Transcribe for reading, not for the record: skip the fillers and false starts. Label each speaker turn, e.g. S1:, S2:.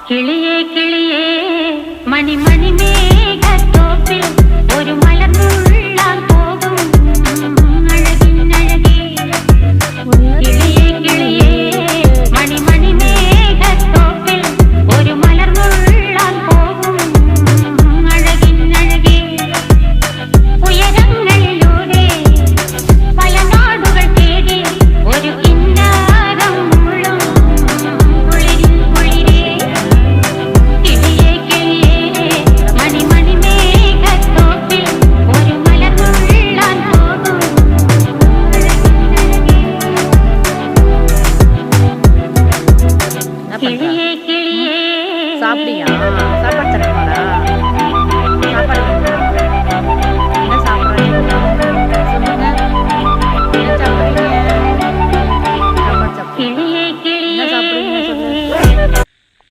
S1: കിളിയേ കിളിയേ മണി മണി മേഘത്തോപ്പിൽ ഒരു മലർന്നുള്ളാൻ പോകും അഴകിനഴകേ. കിളിയേ കിളിയേ മണി മണി മേഘത്തോപ്പിൽ ഒരു മലർന്നുള്ളാൻ പോകും അഴകിനഴകേ. ഉയരങ്ങളിലൂടെ പല നാടുകൾ തേടി ഒരു കിന്നാരം മുള്ളും കുളിരിൽ കുളിരേ. കിളിയേ കിളിയേ മണി മണി മേഘത്തോപ്പിൽ ഒരു മലർന്നുള്ളാൻ പോകും കിളിയേ കിളിയേ.
S2: சாப்பிட்டியா? சாப்பாடு தரணுமாடா? சாப்பாடு வேணுமா? என்ன சாப்பிட்றீங்க சொல்லுங்க. என்ன சாப்பிட்றீங்க?